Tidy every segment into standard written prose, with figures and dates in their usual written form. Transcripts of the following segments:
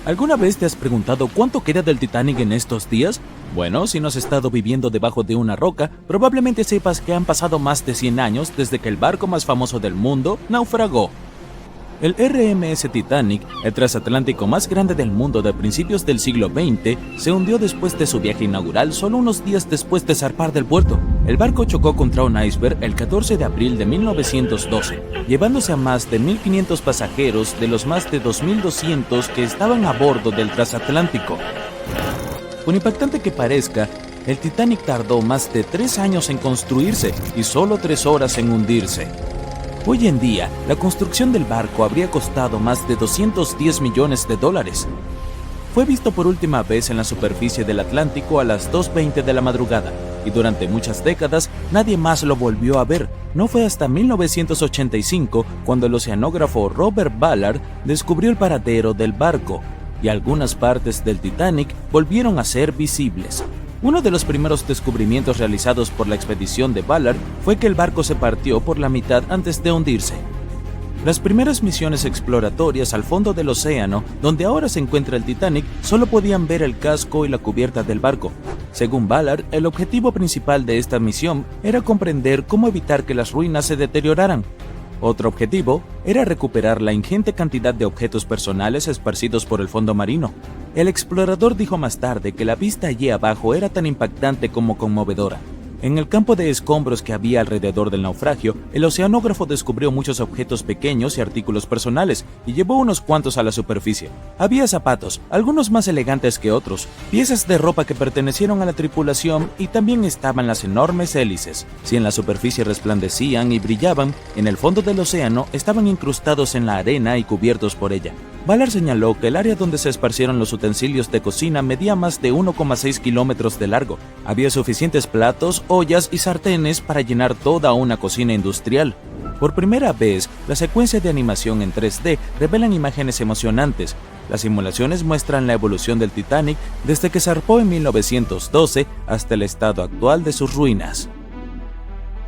¿Alguna vez te has preguntado cuánto queda del Titanic en estos días? Bueno, si no has estado viviendo debajo de una roca, probablemente sepas que han pasado más de 100 años desde que el barco más famoso del mundo naufragó. El RMS Titanic, el transatlántico más grande del mundo de principios del siglo XX, se hundió después de su viaje inaugural solo unos días después de zarpar del puerto. El barco chocó contra un iceberg el 14 de abril de 1912, llevándose a más de 1.500 pasajeros de los más de 2.200 que estaban a bordo del transatlántico. Por impactante que parezca, el Titanic tardó más de 3 años en construirse y solo 3 horas en hundirse. Hoy en día, la construcción del barco habría costado más de $210 millones. Fue visto por última vez en la superficie del Atlántico a las 2:20 de la madrugada, y durante muchas décadas nadie más lo volvió a ver. No fue hasta 1985 cuando el oceanógrafo Robert Ballard descubrió el paradero del barco, y algunas partes del Titanic volvieron a ser visibles. Uno de los primeros descubrimientos realizados por la expedición de Ballard fue que el barco se partió por la mitad antes de hundirse. Las primeras misiones exploratorias al fondo del océano, donde ahora se encuentra el Titanic, solo podían ver el casco y la cubierta del barco. Según Ballard, el objetivo principal de esta misión era comprender cómo evitar que las ruinas se deterioraran. Otro objetivo era recuperar la ingente cantidad de objetos personales esparcidos por el fondo marino. El explorador dijo más tarde que la vista allí abajo era tan impactante como conmovedora. En el campo de escombros que había alrededor del naufragio, el oceanógrafo descubrió muchos objetos pequeños y artículos personales, y llevó unos cuantos a la superficie. Había zapatos, algunos más elegantes que otros, piezas de ropa que pertenecieron a la tripulación, y también estaban las enormes hélices. Si en la superficie resplandecían y brillaban, en el fondo del océano estaban incrustados en la arena y cubiertos por ella. Ballard señaló que el área donde se esparcieron los utensilios de cocina medía más de 1,6 kilómetros de largo. Había suficientes platos, ollas y sartenes para llenar toda una cocina industrial. Por primera vez, la secuencia de animación en 3D revelan imágenes emocionantes. Las simulaciones muestran la evolución del Titanic desde que zarpó en 1912 hasta el estado actual de sus ruinas.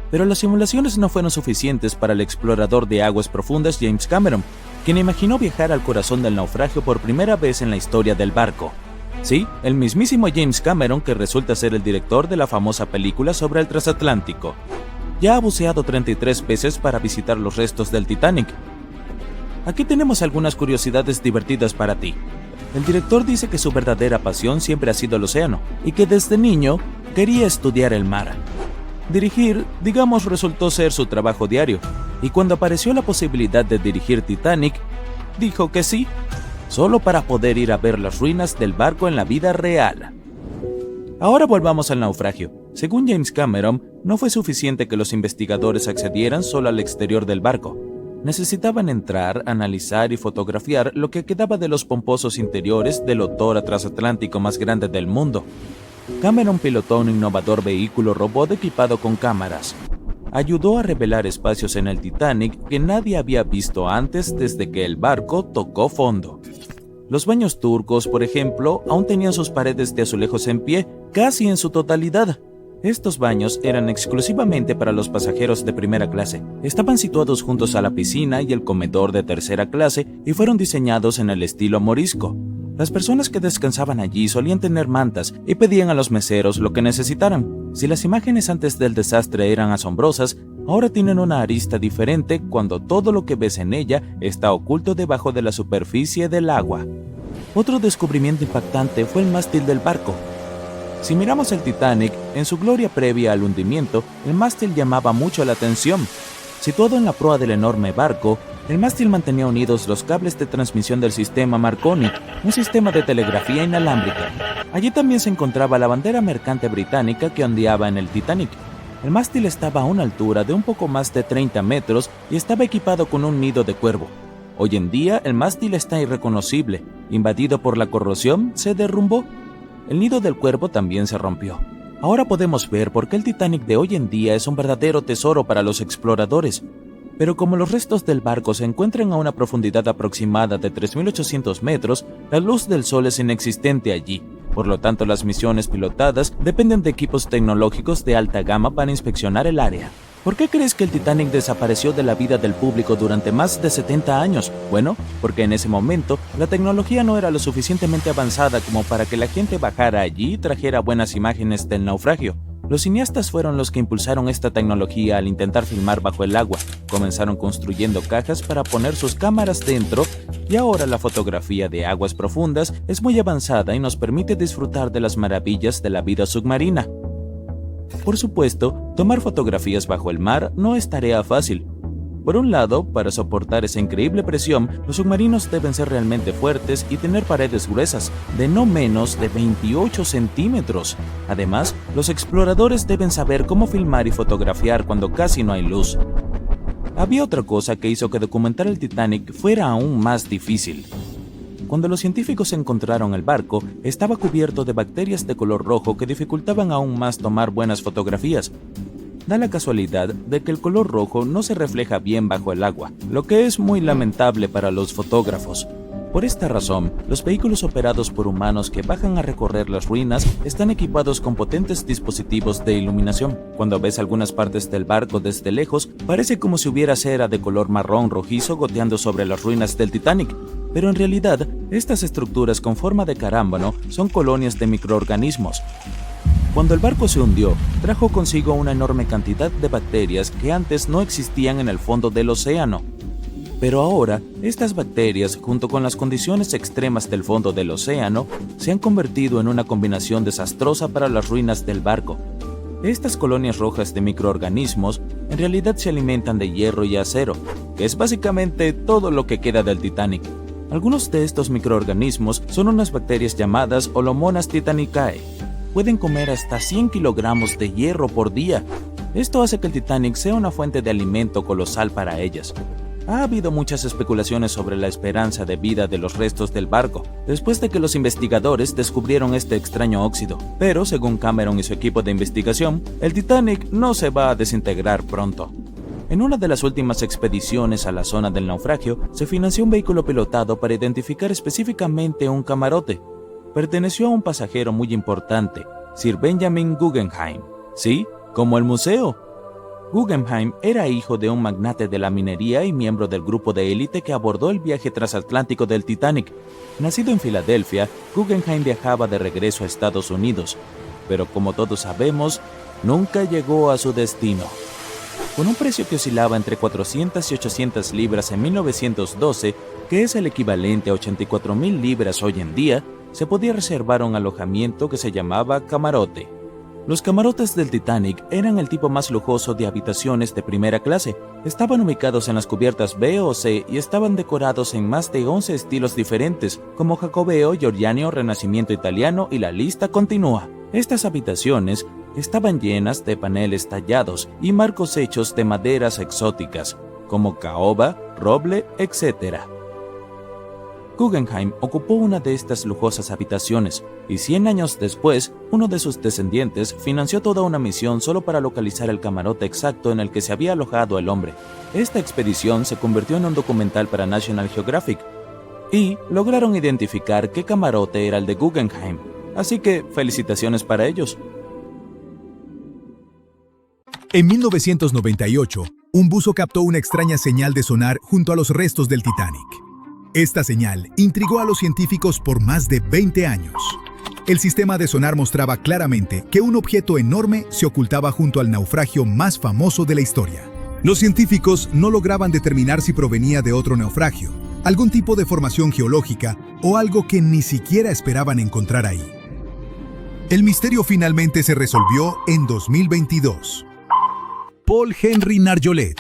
Pero las simulaciones no fueron suficientes para el explorador de aguas profundas James Cameron, quien imaginó viajar al corazón del naufragio por primera vez en la historia del barco. Sí, el mismísimo James Cameron, que resulta ser el director de la famosa película sobre el transatlántico. Ya ha buceado 33 veces para visitar los restos del Titanic. Aquí tenemos algunas curiosidades divertidas para ti. El director dice que su verdadera pasión siempre ha sido el océano, y que desde niño quería estudiar el mar. Dirigir, digamos, resultó ser su trabajo diario, y cuando apareció la posibilidad de dirigir Titanic, dijo que sí, solo para poder ir a ver las ruinas del barco en la vida real. Ahora volvamos al naufragio. Según James Cameron, no fue suficiente que los investigadores accedieran solo al exterior del barco. Necesitaban entrar, analizar y fotografiar lo que quedaba de los pomposos interiores del otrora transatlántico más grande del mundo. Cameron pilotó un innovador vehículo robot equipado con cámaras. Ayudó a revelar espacios en el Titanic que nadie había visto antes desde que el barco tocó fondo. Los baños turcos, por ejemplo, aún tenían sus paredes de azulejos en pie, casi en su totalidad. Estos baños eran exclusivamente para los pasajeros de primera clase. Estaban situados juntos a la piscina y el comedor de tercera clase y fueron diseñados en el estilo morisco. Las personas que descansaban allí solían tener mantas y pedían a los meseros lo que necesitaran. Si las imágenes antes del desastre eran asombrosas, ahora tienen una arista diferente cuando todo lo que ves en ella está oculto debajo de la superficie del agua. Otro descubrimiento impactante fue el mástil del barco. Si miramos el Titanic, en su gloria previa al hundimiento, el mástil llamaba mucho la atención. Situado en la proa del enorme barco, el mástil mantenía unidos los cables de transmisión del sistema Marconi, un sistema de telegrafía inalámbrica. Allí también se encontraba la bandera mercante británica que ondeaba en el Titanic. El mástil estaba a una altura de un poco más de 30 metros y estaba equipado con un nido de cuervo. Hoy en día, el mástil está irreconocible. Invadido por la corrosión, se derrumbó. El nido del cuervo también se rompió. Ahora podemos ver por qué el Titanic de hoy en día es un verdadero tesoro para los exploradores. Pero como los restos del barco se encuentran a una profundidad aproximada de 3.800 metros, la luz del sol es inexistente allí. Por lo tanto, las misiones pilotadas dependen de equipos tecnológicos de alta gama para inspeccionar el área. ¿Por qué crees que el Titanic desapareció de la vida del público durante más de 70 años? Bueno, porque en ese momento la tecnología no era lo suficientemente avanzada como para que la gente bajara allí y trajera buenas imágenes del naufragio. Los cineastas fueron los que impulsaron esta tecnología al intentar filmar bajo el agua. Comenzaron construyendo cajas para poner sus cámaras dentro y ahora la fotografía de aguas profundas es muy avanzada y nos permite disfrutar de las maravillas de la vida submarina. Por supuesto, tomar fotografías bajo el mar no es tarea fácil. Por un lado, para soportar esa increíble presión, los submarinos deben ser realmente fuertes y tener paredes gruesas, de no menos de 28 centímetros. Además, los exploradores deben saber cómo filmar y fotografiar cuando casi no hay luz. Había otra cosa que hizo que documentar el Titanic fuera aún más difícil. Cuando los científicos encontraron el barco, estaba cubierto de bacterias de color rojo que dificultaban aún más tomar buenas fotografías. Da la casualidad de que el color rojo no se refleja bien bajo el agua, lo que es muy lamentable para los fotógrafos. Por esta razón, los vehículos operados por humanos que bajan a recorrer las ruinas están equipados con potentes dispositivos de iluminación. Cuando ves algunas partes del barco desde lejos, parece como si hubiera cera de color marrón rojizo goteando sobre las ruinas del Titanic. Pero en realidad, estas estructuras con forma de carámbano son colonias de microorganismos. Cuando el barco se hundió, trajo consigo una enorme cantidad de bacterias que antes no existían en el fondo del océano. Pero ahora, estas bacterias, junto con las condiciones extremas del fondo del océano, se han convertido en una combinación desastrosa para las ruinas del barco. Estas colonias rojas de microorganismos en realidad se alimentan de hierro y acero, que es básicamente todo lo que queda del Titanic. Algunos de estos microorganismos son unas bacterias llamadas Holomonas titanicae. Pueden comer hasta 100 kilogramos de hierro por día. Esto hace que el Titanic sea una fuente de alimento colosal para ellas. Ha habido muchas especulaciones sobre la esperanza de vida de los restos del barco, después de que los investigadores descubrieron este extraño óxido. Pero, según Cameron y su equipo de investigación, el Titanic no se va a desintegrar pronto. En una de las últimas expediciones a la zona del naufragio, se financió un vehículo pilotado para identificar específicamente un camarote. Perteneció a un pasajero muy importante, Sir Benjamin Guggenheim. Sí, como el museo. Guggenheim era hijo de un magnate de la minería y miembro del grupo de élite que abordó el viaje transatlántico del Titanic. Nacido en Filadelfia, Guggenheim viajaba de regreso a Estados Unidos, pero como todos sabemos, nunca llegó a su destino. Con un precio que oscilaba entre 400 y 800 libras en 1912, que es el equivalente a 84,000 libras hoy en día, se podía reservar un alojamiento que se llamaba camarote. Los camarotes del Titanic eran el tipo más lujoso de habitaciones de primera clase. Estaban ubicados en las cubiertas B o C y estaban decorados en más de 11 estilos diferentes, como jacobeo, georgiano, renacimiento italiano y la lista continúa. Estas habitaciones estaban llenas de paneles tallados y marcos hechos de maderas exóticas, como caoba, roble, etc. Guggenheim ocupó una de estas lujosas habitaciones y 100 años después, uno de sus descendientes financió toda una misión solo para localizar el camarote exacto en el que se había alojado el hombre. Esta expedición se convirtió en un documental para National Geographic y lograron identificar qué camarote era el de Guggenheim, así que felicitaciones para ellos. En 1998, un buzo captó una extraña señal de sonar junto a los restos del Titanic. Esta señal intrigó a los científicos por más de 20 años. El sistema de sonar mostraba claramente que un objeto enorme se ocultaba junto al naufragio más famoso de la historia. Los científicos no lograban determinar si provenía de otro naufragio, algún tipo de formación geológica o algo que ni siquiera esperaban encontrar ahí. El misterio finalmente se resolvió en 2022. Paul Henry Nargeolet,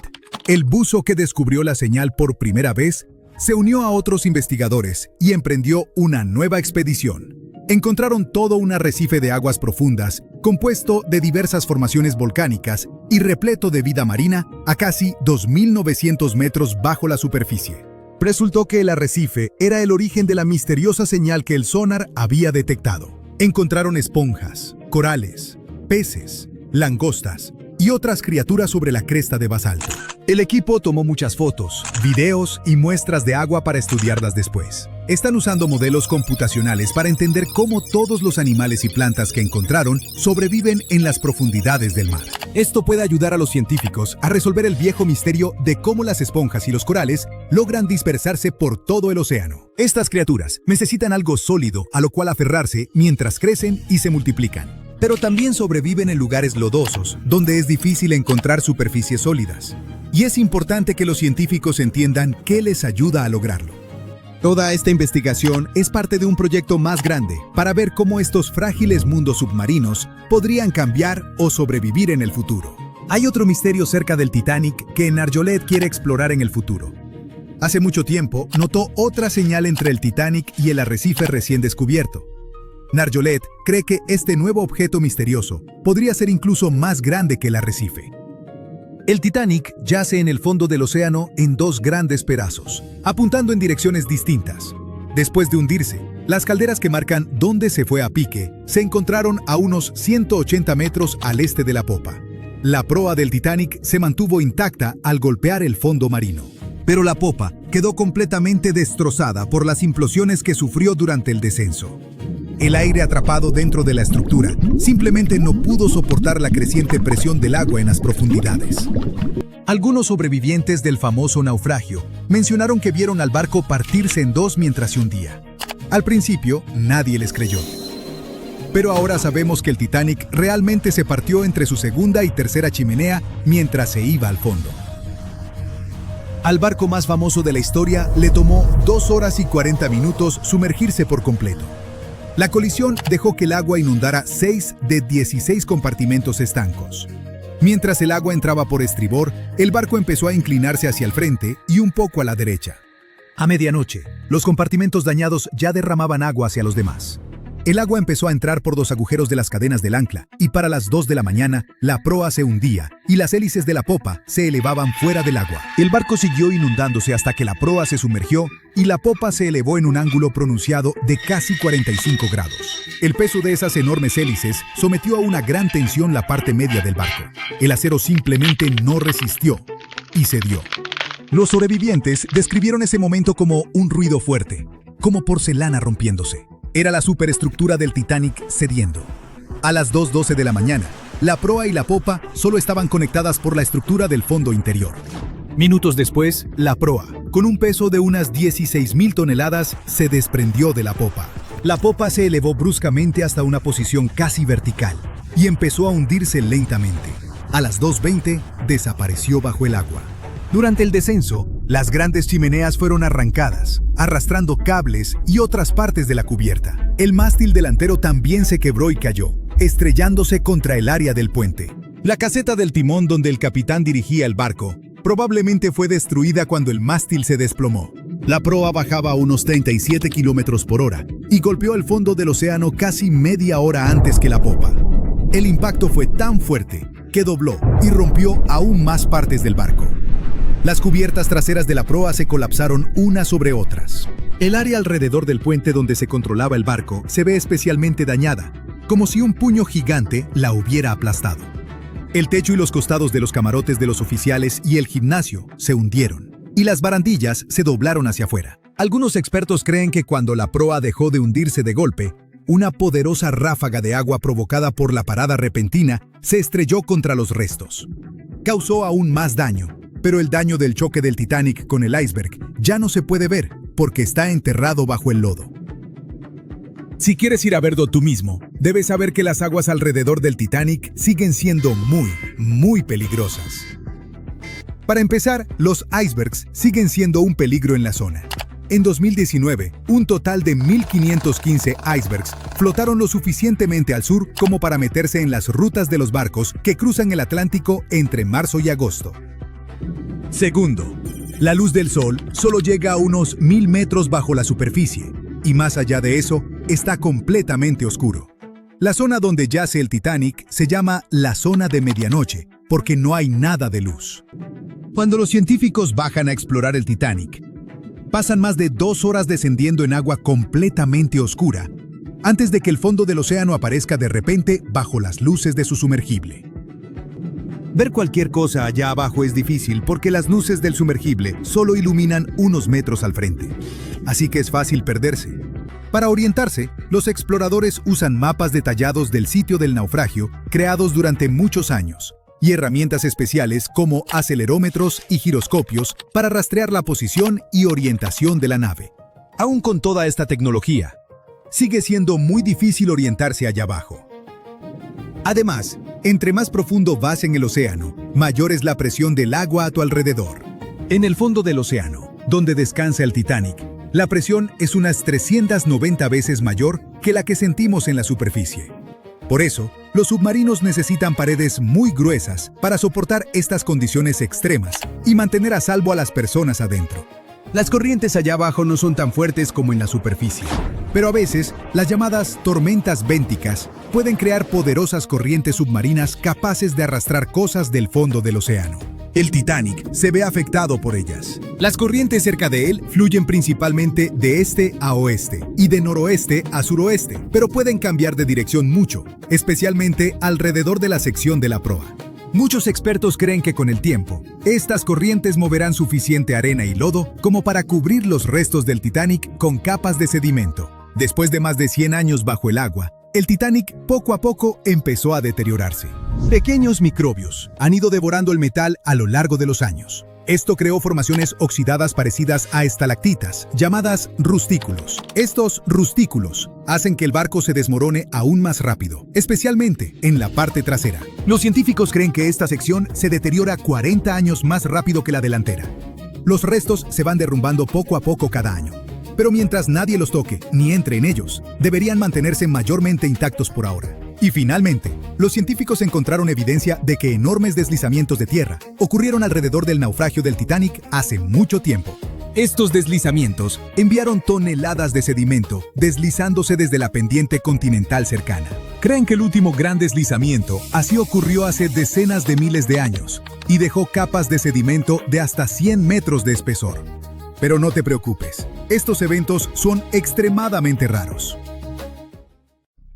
el buzo que descubrió la señal por primera vez, se unió a otros investigadores y emprendió una nueva expedición. Encontraron todo un arrecife de aguas profundas, compuesto de diversas formaciones volcánicas y repleto de vida marina a casi 2.900 metros bajo la superficie. Resultó que el arrecife era el origen de la misteriosa señal que el sonar había detectado. Encontraron esponjas, corales, peces, langostas y otras criaturas sobre la cresta de basalto. El equipo tomó muchas fotos, videos y muestras de agua para estudiarlas después. Están usando modelos computacionales para entender cómo todos los animales y plantas que encontraron sobreviven en las profundidades del mar. Esto puede ayudar a los científicos a resolver el viejo misterio de cómo las esponjas y los corales logran dispersarse por todo el océano. Estas criaturas necesitan algo sólido a lo cual aferrarse mientras crecen y se multiplican. Pero también sobreviven en lugares lodosos, donde es difícil encontrar superficies sólidas. Y es importante que los científicos entiendan qué les ayuda a lograrlo. Toda esta investigación es parte de un proyecto más grande para ver cómo estos frágiles mundos submarinos podrían cambiar o sobrevivir en el futuro. Hay otro misterio cerca del Titanic que Narjolet quiere explorar en el futuro. Hace mucho tiempo notó otra señal entre el Titanic y el arrecife recién descubierto. Narjolet cree que este nuevo objeto misterioso podría ser incluso más grande que el arrecife. El Titanic yace en el fondo del océano en dos grandes pedazos, apuntando en direcciones distintas. Después de hundirse, las calderas que marcan dónde se fue a pique se encontraron a unos 180 metros al este de la popa. La proa del Titanic se mantuvo intacta al golpear el fondo marino. Pero la popa quedó completamente destrozada por las implosiones que sufrió durante el descenso. El aire atrapado dentro de la estructura simplemente no pudo soportar la creciente presión del agua en las profundidades. Algunos sobrevivientes del famoso naufragio mencionaron que vieron al barco partirse en dos mientras se hundía. Al principio, nadie les creyó. Pero ahora sabemos que el Titanic realmente se partió entre su segunda y tercera chimenea mientras se iba al fondo. Al barco más famoso de la historia le tomó 2 horas y 40 minutos sumergirse por completo. La colisión dejó que el agua inundara 6 de 16 compartimentos estancos. Mientras el agua entraba por estribor, el barco empezó a inclinarse hacia el frente y un poco a la derecha. A medianoche, los compartimentos dañados ya derramaban agua hacia los demás. El agua empezó a entrar por los agujeros de las cadenas del ancla y para las 2 de la mañana, la proa se hundía y las hélices de la popa se elevaban fuera del agua. El barco siguió inundándose hasta que la proa se sumergió y la popa se elevó en un ángulo pronunciado de casi 45 grados. El peso de esas enormes hélices sometió a una gran tensión la parte media del barco. El acero simplemente no resistió y cedió. Los sobrevivientes describieron ese momento como un ruido fuerte, como porcelana rompiéndose. Era la superestructura del Titanic cediendo. A las 2:12 de la mañana, la proa y la popa solo estaban conectadas por la estructura del fondo interior. Minutos después, la proa, con un peso de unas 16.000 toneladas, se desprendió de la popa. La popa se elevó bruscamente hasta una posición casi vertical y empezó a hundirse lentamente. A las 2:20, desapareció bajo el agua. Durante el descenso, las grandes chimeneas fueron arrancadas, arrastrando cables y otras partes de la cubierta. El mástil delantero también se quebró y cayó, estrellándose contra el área del puente. La caseta del timón donde el capitán dirigía el barco probablemente fue destruida cuando el mástil se desplomó. La proa bajaba a unos 37 kilómetros por hora y golpeó el fondo del océano casi media hora antes que la popa. El impacto fue tan fuerte que dobló y rompió aún más partes del barco. Las cubiertas traseras de la proa se colapsaron unas sobre otras. El área alrededor del puente donde se controlaba el barco se ve especialmente dañada, como si un puño gigante la hubiera aplastado. El techo y los costados de los camarotes de los oficiales y el gimnasio se hundieron, y las barandillas se doblaron hacia afuera. Algunos expertos creen que cuando la proa dejó de hundirse de golpe, una poderosa ráfaga de agua provocada por la parada repentina se estrelló contra los restos. Causó aún más daño, pero el daño del choque del Titanic con el iceberg ya no se puede ver porque está enterrado bajo el lodo. Si quieres ir a verlo tú mismo, debes saber que las aguas alrededor del Titanic siguen siendo muy peligrosas. Para empezar, los icebergs siguen siendo un peligro en la zona. En 2019, un total de 1.515 icebergs flotaron lo suficientemente al sur como para meterse en las rutas de los barcos que cruzan el Atlántico entre marzo y agosto. Segundo, la luz del sol solo llega a unos 1.000 metros bajo la superficie, y más allá de eso, está completamente oscuro. La zona donde yace el Titanic se llama la zona de medianoche, porque no hay nada de luz. Cuando los científicos bajan a explorar el Titanic, pasan más de 2 horas descendiendo en agua completamente oscura, antes de que el fondo del océano aparezca de repente bajo las luces de su sumergible. Ver cualquier cosa allá abajo es difícil porque las luces del sumergible solo iluminan unos metros al frente, así que es fácil perderse. Para orientarse, los exploradores usan mapas detallados del sitio del naufragio creados durante muchos años, y herramientas especiales como acelerómetros y giroscopios para rastrear la posición y orientación de la nave. Aún con toda esta tecnología, sigue siendo muy difícil orientarse allá abajo. Además, entre más profundo vas en el océano, mayor es la presión del agua a tu alrededor. En el fondo del océano, donde descansa el Titanic, la presión es unas 390 veces mayor que la que sentimos en la superficie. Por eso, los submarinos necesitan paredes muy gruesas para soportar estas condiciones extremas y mantener a salvo a las personas adentro. Las corrientes allá abajo no son tan fuertes como en la superficie, pero a veces las llamadas tormentas bénticas pueden crear poderosas corrientes submarinas capaces de arrastrar cosas del fondo del océano. El Titanic se ve afectado por ellas. Las corrientes cerca de él fluyen principalmente de este a oeste y de noroeste a suroeste, pero pueden cambiar de dirección mucho, especialmente alrededor de la sección de la proa. Muchos expertos creen que con el tiempo, estas corrientes moverán suficiente arena y lodo como para cubrir los restos del Titanic con capas de sedimento. Después de más de 100 años bajo el agua, el Titanic poco a poco empezó a deteriorarse. Pequeños microbios han ido devorando el metal a lo largo de los años. Esto creó formaciones oxidadas parecidas a estalactitas, llamadas rustículos. Estos rustículos hacen que el barco se desmorone aún más rápido, especialmente en la parte trasera. Los científicos creen que esta sección se deteriora 40 años más rápido que la delantera. Los restos se van derrumbando poco a poco cada año. Pero mientras nadie los toque ni entre en ellos, deberían mantenerse mayormente intactos por ahora. Y finalmente, los científicos encontraron evidencia de que enormes deslizamientos de tierra ocurrieron alrededor del naufragio del Titanic hace mucho tiempo. Estos deslizamientos enviaron toneladas de sedimento deslizándose desde la pendiente continental cercana. Creen que el último gran deslizamiento así ocurrió hace decenas de miles de años y dejó capas de sedimento de hasta 100 metros de espesor. Pero no te preocupes, estos eventos son extremadamente raros.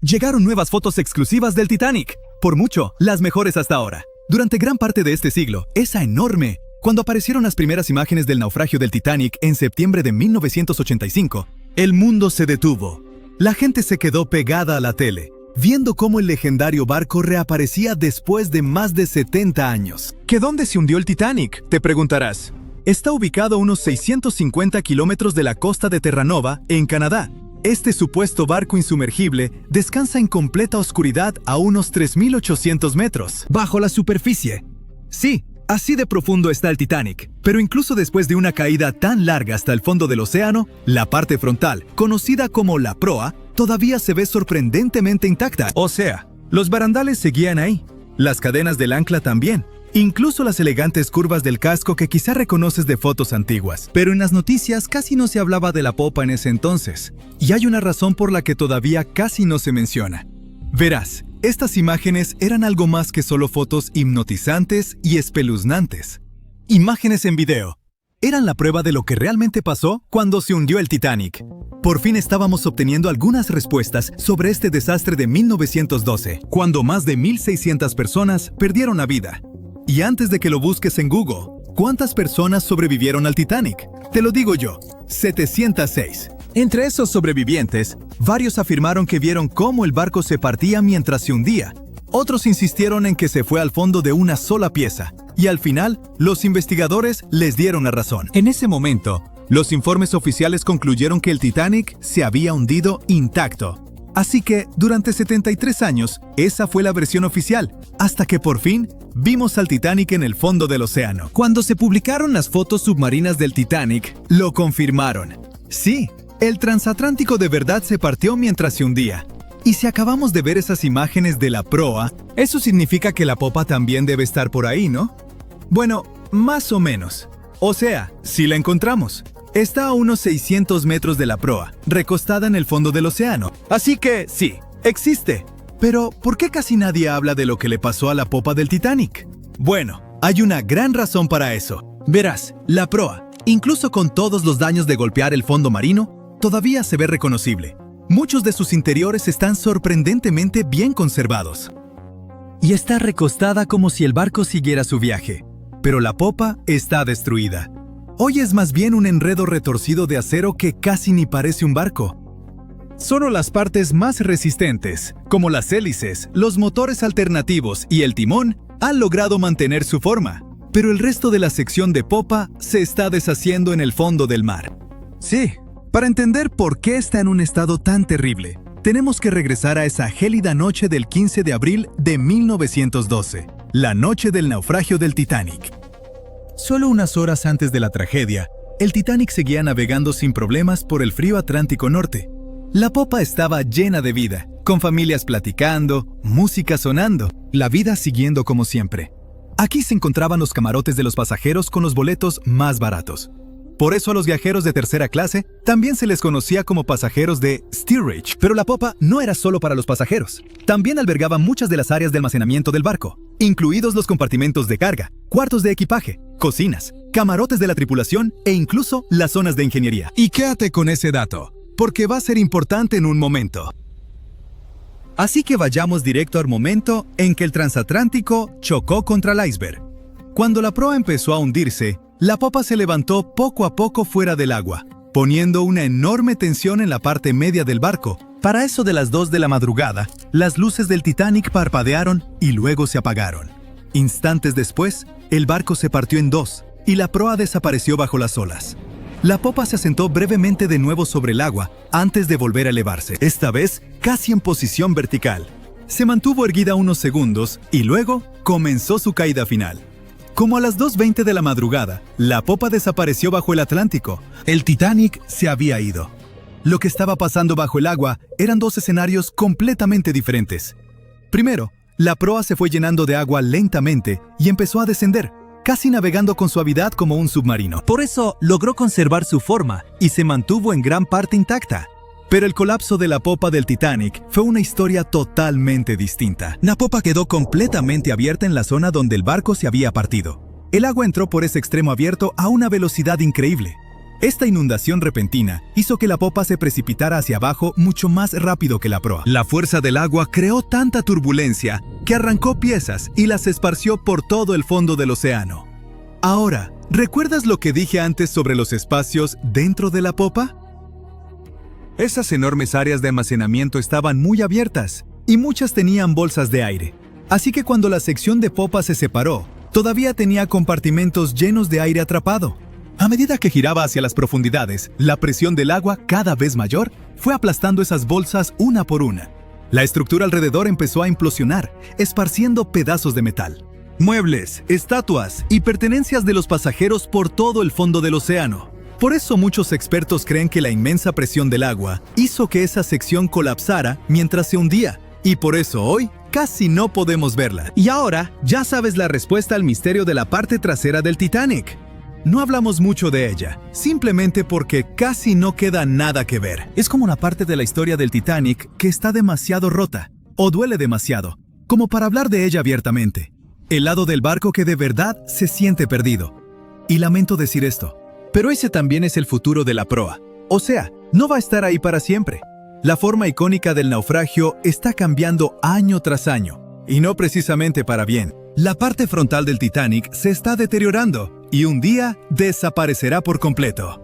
Llegaron nuevas fotos exclusivas del Titanic. Por mucho, las mejores hasta ahora. Durante gran parte de este siglo, esa enorme. Cuando aparecieron las primeras imágenes del naufragio del Titanic en septiembre de 1985, el mundo se detuvo. La gente se quedó pegada a la tele, viendo cómo el legendario barco reaparecía después de más de 70 años. ¿Que dónde se hundió el Titanic?, te preguntarás. Está ubicado a unos 650 kilómetros de la costa de Terranova, en Canadá. Este supuesto barco insumergible descansa en completa oscuridad a unos 3.800 metros, bajo la superficie. Sí, así de profundo está el Titanic, pero incluso después de una caída tan larga hasta el fondo del océano, la parte frontal, conocida como la proa, todavía se ve sorprendentemente intacta. O sea, los barandales seguían ahí, las cadenas del ancla también. Incluso las elegantes curvas del casco que quizá reconoces de fotos antiguas. Pero en las noticias casi no se hablaba de la popa en ese entonces. Y hay una razón por la que todavía casi no se menciona. Verás, estas imágenes eran algo más que solo fotos hipnotizantes y espeluznantes. Imágenes en video. Eran la prueba de lo que realmente pasó cuando se hundió el Titanic. Por fin estábamos obteniendo algunas respuestas sobre este desastre de 1912, cuando más de 1.600 personas perdieron la vida. Y antes de que lo busques en Google, ¿cuántas personas sobrevivieron al Titanic? Te lo digo yo, 706. Entre esos sobrevivientes, varios afirmaron que vieron cómo el barco se partía mientras se hundía. Otros insistieron en que se fue al fondo de una sola pieza. Y al final, los investigadores les dieron la razón. En ese momento, los informes oficiales concluyeron que el Titanic se había hundido intacto. Así que, durante 73 años, esa fue la versión oficial, hasta que por fin vimos al Titanic en el fondo del océano. Cuando se publicaron las fotos submarinas del Titanic, lo confirmaron. Sí, el transatlántico de verdad se partió mientras se hundía. Y si acabamos de ver esas imágenes de la proa, eso significa que la popa también debe estar por ahí, ¿no? Bueno, más o menos. O sea, si la encontramos. Está a unos 600 metros de la proa, recostada en el fondo del océano. Así que, sí, existe. Pero, ¿por qué casi nadie habla de lo que le pasó a la popa del Titanic? Bueno, hay una gran razón para eso. Verás, la proa, incluso con todos los daños de golpear el fondo marino, todavía se ve reconocible. Muchos de sus interiores están sorprendentemente bien conservados. Y está recostada como si el barco siguiera su viaje. Pero la popa está destruida. Hoy es más bien un enredo retorcido de acero que casi ni parece un barco. Solo las partes más resistentes, como las hélices, los motores alternativos y el timón, han logrado mantener su forma, pero el resto de la sección de popa se está deshaciendo en el fondo del mar. Sí, para entender por qué está en un estado tan terrible, tenemos que regresar a esa gélida noche del 15 de abril de 1912, la noche del naufragio del Titanic. Solo unas horas antes de la tragedia, el Titanic seguía navegando sin problemas por el frío Atlántico Norte. La popa estaba llena de vida, con familias platicando, música sonando, la vida siguiendo como siempre. Aquí se encontraban los camarotes de los pasajeros con los boletos más baratos. Por eso a los viajeros de tercera clase también se les conocía como pasajeros de steerage. Pero la popa no era solo para los pasajeros. También albergaba muchas de las áreas de almacenamiento del barco, incluidos los compartimentos de carga, cuartos de equipaje, cocinas, camarotes de la tripulación e incluso las zonas de ingeniería. Y quédate con ese dato, porque va a ser importante en un momento. Así que vayamos directo al momento en que el transatlántico chocó contra el iceberg. Cuando la proa empezó a hundirse, la popa se levantó poco a poco fuera del agua, poniendo una enorme tensión en la parte media del barco. Para eso de las 2 de la madrugada, las luces del Titanic parpadearon y luego se apagaron. Instantes después, el barco se partió en dos y la proa desapareció bajo las olas. La popa se asentó brevemente de nuevo sobre el agua antes de volver a elevarse, esta vez casi en posición vertical. Se mantuvo erguida unos segundos y luego comenzó su caída final. Como a las 2:20 de la madrugada, la popa desapareció bajo el Atlántico. El Titanic se había ido. Lo que estaba pasando bajo el agua eran dos escenarios completamente diferentes. Primero, la proa se fue llenando de agua lentamente y empezó a descender, casi navegando con suavidad como un submarino. Por eso logró conservar su forma y se mantuvo en gran parte intacta. Pero el colapso de la popa del Titanic fue una historia totalmente distinta. La popa quedó completamente abierta en la zona donde el barco se había partido. El agua entró por ese extremo abierto a una velocidad increíble. Esta inundación repentina hizo que la popa se precipitara hacia abajo mucho más rápido que la proa. La fuerza del agua creó tanta turbulencia que arrancó piezas y las esparció por todo el fondo del océano. Ahora, ¿recuerdas lo que dije antes sobre los espacios dentro de la popa? Esas enormes áreas de almacenamiento estaban muy abiertas y muchas tenían bolsas de aire. Así que cuando la sección de popa se separó, todavía tenía compartimentos llenos de aire atrapado. A medida que giraba hacia las profundidades, la presión del agua, cada vez mayor, fue aplastando esas bolsas una por una. La estructura alrededor empezó a implosionar, esparciendo pedazos de metal, muebles, estatuas y pertenencias de los pasajeros por todo el fondo del océano. Por eso muchos expertos creen que la inmensa presión del agua hizo que esa sección colapsara mientras se hundía, y por eso hoy casi no podemos verla. Y ahora ya sabes la respuesta al misterio de la parte trasera del Titanic. No hablamos mucho de ella, simplemente porque casi no queda nada que ver. Es como una parte de la historia del Titanic que está demasiado rota, o duele demasiado, como para hablar de ella abiertamente. El lado del barco que de verdad se siente perdido. Y lamento decir esto, pero ese también es el futuro de la proa. O sea, no va a estar ahí para siempre. La forma icónica del naufragio está cambiando año tras año, y no precisamente para bien. La parte frontal del Titanic se está deteriorando y un día desaparecerá por completo.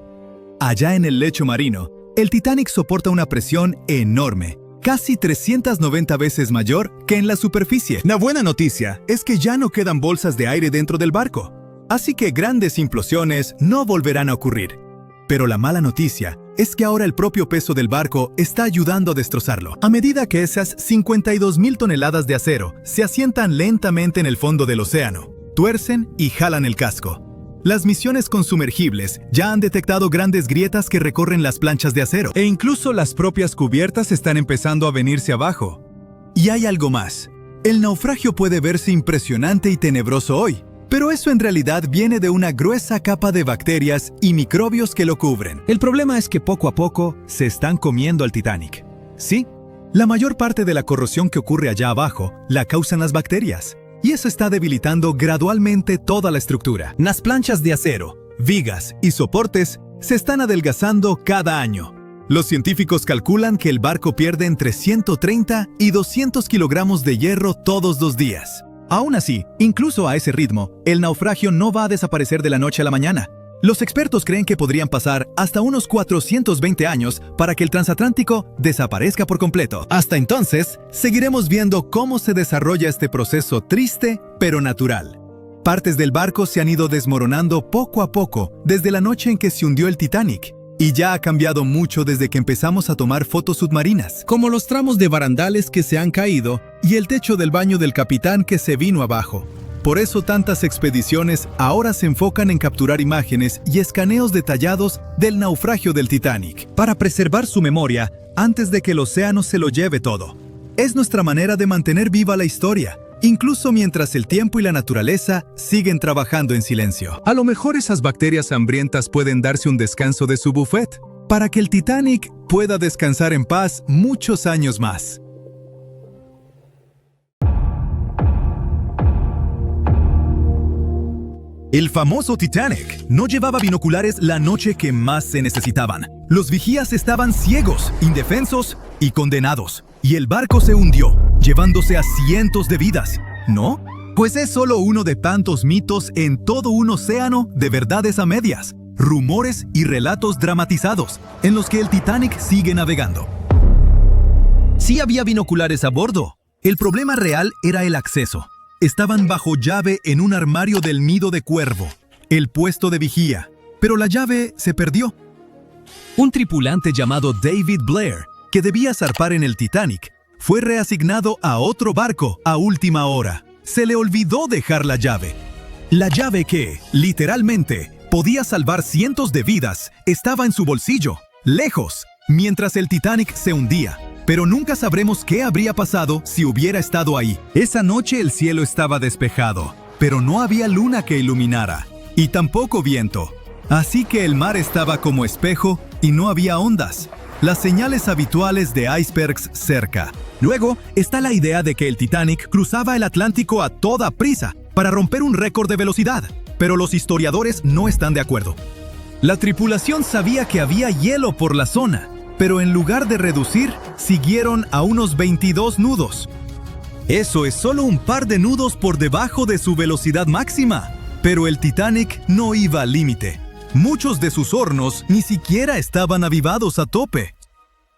Allá en el lecho marino, el Titanic soporta una presión enorme, casi 390 veces mayor que en la superficie. La buena noticia es que ya no quedan bolsas de aire dentro del barco, así que grandes implosiones no volverán a ocurrir. Pero la mala noticia es que ahora el propio peso del barco está ayudando a destrozarlo. A medida que esas 52,000 toneladas de acero se asientan lentamente en el fondo del océano, tuercen y jalan el casco. Las misiones con sumergibles ya han detectado grandes grietas que recorren las planchas de acero, e incluso las propias cubiertas están empezando a venirse abajo. Y hay algo más. El naufragio puede verse impresionante y tenebroso hoy, pero eso en realidad viene de una gruesa capa de bacterias y microbios que lo cubren. El problema es que poco a poco se están comiendo al Titanic. Sí, la mayor parte de la corrosión que ocurre allá abajo la causan las bacterias, y eso está debilitando gradualmente toda la estructura. Las planchas de acero, vigas y soportes se están adelgazando cada año. Los científicos calculan que el barco pierde entre 130 y 200 kilogramos de hierro todos los días. Aún así, incluso a ese ritmo, el naufragio no va a desaparecer de la noche a la mañana. Los expertos creen que podrían pasar hasta unos 420 años para que el transatlántico desaparezca por completo. Hasta entonces, seguiremos viendo cómo se desarrolla este proceso triste pero natural. Partes del barco se han ido desmoronando poco a poco desde la noche en que se hundió el Titanic, y ya ha cambiado mucho desde que empezamos a tomar fotos submarinas, como los tramos de barandales que se han caído y el techo del baño del capitán que se vino abajo. Por eso tantas expediciones ahora se enfocan en capturar imágenes y escaneos detallados del naufragio del Titanic, para preservar su memoria antes de que el océano se lo lleve todo. Es nuestra manera de mantener viva la historia, incluso mientras el tiempo y la naturaleza siguen trabajando en silencio. A lo mejor esas bacterias hambrientas pueden darse un descanso de su buffet, para que el Titanic pueda descansar en paz muchos años más. El famoso Titanic no llevaba binoculares la noche que más se necesitaban. Los vigías estaban ciegos, indefensos y condenados. Y el barco se hundió, llevándose a cientos de vidas, ¿no? Pues es solo uno de tantos mitos en todo un océano de verdades a medias, rumores y relatos dramatizados en los que el Titanic sigue navegando. Sí había binoculares a bordo. El problema real era el acceso. Estaban bajo llave en un armario del nido de cuervo, el puesto de vigía, pero la llave se perdió. Un tripulante llamado David Blair, que debía zarpar en el Titanic, fue reasignado a otro barco a última hora. Se le olvidó dejar la llave. La llave que, literalmente, podía salvar cientos de vidas, estaba en su bolsillo, lejos, mientras el Titanic se hundía. Pero nunca sabremos qué habría pasado si hubiera estado ahí. Esa noche el cielo estaba despejado, pero no había luna que iluminara, y tampoco viento. Así que el mar estaba como espejo y no había ondas, las señales habituales de icebergs cerca. Luego está la idea de que el Titanic cruzaba el Atlántico a toda prisa para romper un récord de velocidad, pero los historiadores no están de acuerdo. La tripulación sabía que había hielo por la zona, pero en lugar de reducir, siguieron a unos 22 nudos. Eso es solo un par de nudos por debajo de su velocidad máxima. Pero el Titanic no iba al límite. Muchos de sus hornos ni siquiera estaban avivados a tope.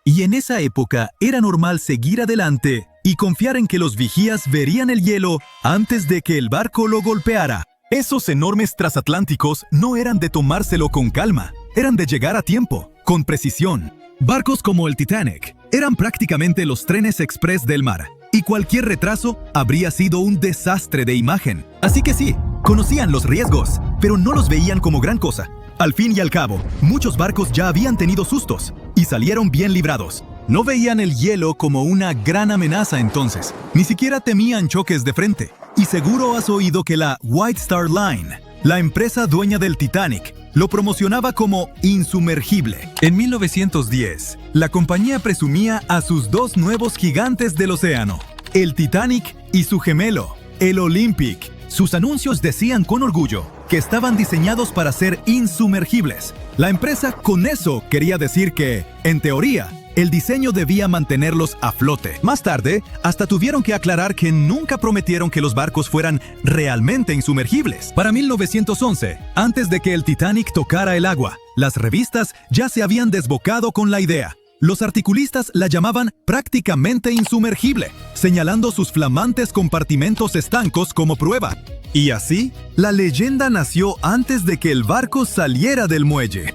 Y en esa época era normal seguir adelante y confiar en que los vigías verían el hielo antes de que el barco lo golpeara. Esos enormes transatlánticos no eran de tomárselo con calma, eran de llegar a tiempo, con precisión. Barcos como el Titanic eran prácticamente los trenes express del mar, y cualquier retraso habría sido un desastre de imagen. Así que sí, conocían los riesgos, pero no los veían como gran cosa. Al fin y al cabo, muchos barcos ya habían tenido sustos, y salieron bien librados. No veían el hielo como una gran amenaza entonces, ni siquiera temían choques de frente. Y seguro has oído que la White Star Line, la empresa dueña del Titanic, lo promocionaba como insumergible. En 1910, la compañía presumía a sus dos nuevos gigantes del océano, el Titanic y su gemelo, el Olympic. Sus anuncios decían con orgullo que estaban diseñados para ser insumergibles. La empresa con eso quería decir que, en teoría, el diseño debía mantenerlos a flote. Más tarde, hasta tuvieron que aclarar que nunca prometieron que los barcos fueran realmente insumergibles. Para 1911, antes de que el Titanic tocara el agua, las revistas ya se habían desbocado con la idea. Los articulistas la llamaban prácticamente insumergible, señalando sus flamantes compartimentos estancos como prueba. Y así, la leyenda nació antes de que el barco saliera del muelle.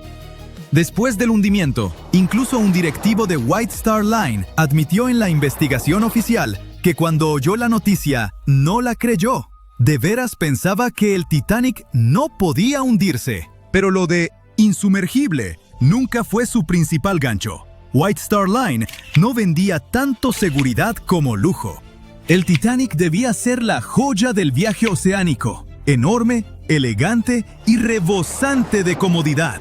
Después del hundimiento, incluso un directivo de White Star Line admitió en la investigación oficial que cuando oyó la noticia no la creyó. De veras pensaba que el Titanic no podía hundirse. Pero lo de insumergible nunca fue su principal gancho. White Star Line no vendía tanto seguridad como lujo. El Titanic debía ser la joya del viaje oceánico, enorme, elegante y rebosante de comodidad.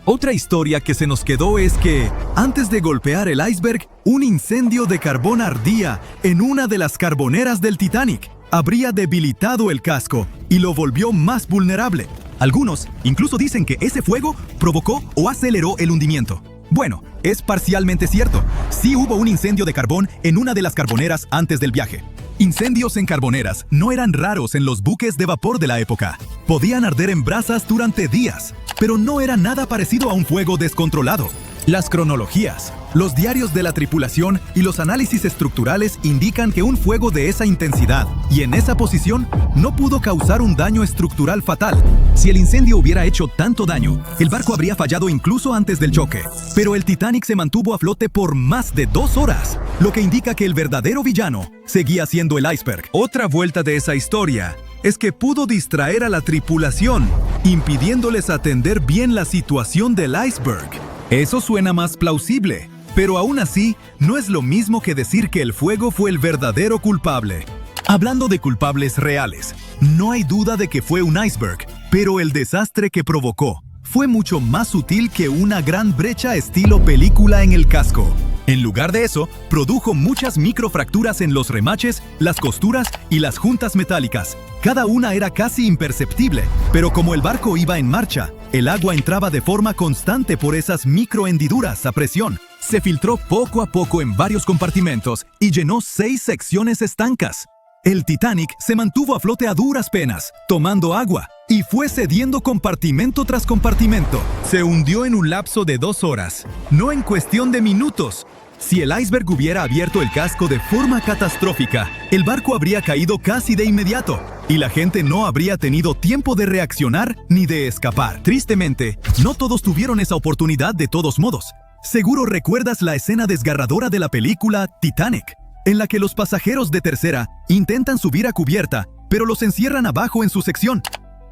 Otra historia que se nos quedó es que, antes de golpear el iceberg, un incendio de carbón ardía en una de las carboneras del Titanic. Habría debilitado el casco y lo volvió más vulnerable. Algunos incluso dicen que ese fuego provocó o aceleró el hundimiento. Bueno, es parcialmente cierto. Sí hubo un incendio de carbón en una de las carboneras antes del viaje. Incendios en carboneras no eran raros en los buques de vapor de la época. Podían arder en brasas durante días, pero no era nada parecido a un fuego descontrolado. Las cronologías, los diarios de la tripulación y los análisis estructurales indican que un fuego de esa intensidad y en esa posición no pudo causar un daño estructural fatal. Si el incendio hubiera hecho tanto daño, el barco habría fallado incluso antes del choque. Pero el Titanic se mantuvo a flote por más de 2 horas, lo que indica que el verdadero villano seguía siendo el iceberg. Otra vuelta de esa historia es que pudo distraer a la tripulación, impidiéndoles atender bien la situación del iceberg. Eso suena más plausible, pero aún así no es lo mismo que decir que el fuego fue el verdadero culpable. Hablando de culpables reales, no hay duda de que fue un iceberg, pero el desastre que provocó fue mucho más sutil que una gran brecha estilo película en el casco. En lugar de eso, produjo muchas microfracturas en los remaches, las costuras y las juntas metálicas. Cada una era casi imperceptible, pero como el barco iba en marcha, el agua entraba de forma constante por esas microhendiduras a presión. Se filtró poco a poco en varios compartimentos y llenó 6 secciones estancas. El Titanic se mantuvo a flote a duras penas, tomando agua, y fue cediendo compartimento tras compartimento. Se hundió en un lapso de 2 horas, no en cuestión de minutos. Si el iceberg hubiera abierto el casco de forma catastrófica, el barco habría caído casi de inmediato, y la gente no habría tenido tiempo de reaccionar ni de escapar. Tristemente, no todos tuvieron esa oportunidad de todos modos. Seguro recuerdas la escena desgarradora de la película Titanic, en la que los pasajeros de tercera intentan subir a cubierta, pero los encierran abajo en su sección.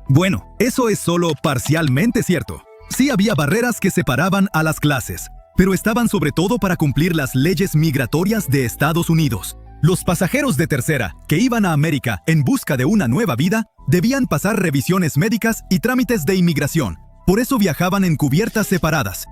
Bueno, eso es solo parcialmente cierto. Sí había barreras que separaban a las clases, pero estaban sobre todo para cumplir las leyes migratorias de Estados Unidos. Los pasajeros de tercera, que iban a América en busca de una nueva vida, debían pasar revisiones médicas y trámites de inmigración. Por eso viajaban en cubiertas separadas.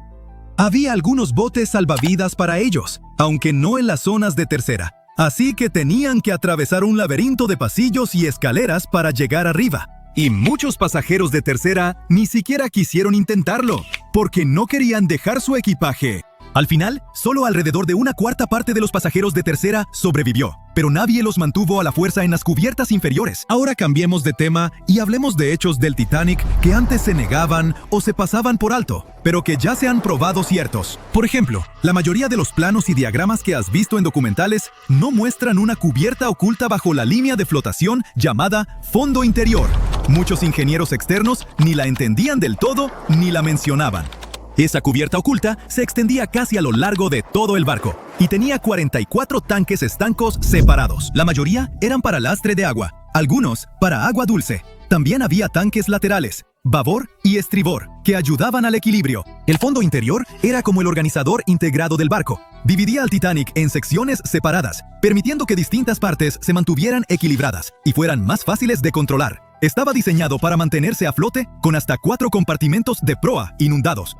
Había algunos botes salvavidas para ellos, aunque no en las zonas de tercera. Así que tenían que atravesar un laberinto de pasillos y escaleras para llegar arriba. Y muchos pasajeros de tercera ni siquiera quisieron intentarlo, porque no querían dejar su equipaje. Al final, solo alrededor de 1/4 parte de los pasajeros de tercera sobrevivió, pero nadie los mantuvo a la fuerza en las cubiertas inferiores. Ahora cambiemos de tema y hablemos de hechos del Titanic que antes se negaban o se pasaban por alto, pero que ya se han probado ciertos. Por ejemplo, la mayoría de los planos y diagramas que has visto en documentales no muestran una cubierta oculta bajo la línea de flotación llamada fondo interior. Muchos ingenieros externos ni la entendían del todo ni la mencionaban. Esa cubierta oculta se extendía casi a lo largo de todo el barco y tenía 44 tanques estancos separados. La mayoría eran para lastre de agua, algunos para agua dulce. También había tanques laterales, babor y estribor, que ayudaban al equilibrio. El fondo interior era como el organizador integrado del barco. Dividía al Titanic en secciones separadas, permitiendo que distintas partes se mantuvieran equilibradas y fueran más fáciles de controlar. Estaba diseñado para mantenerse a flote con hasta 4 compartimentos de proa inundados.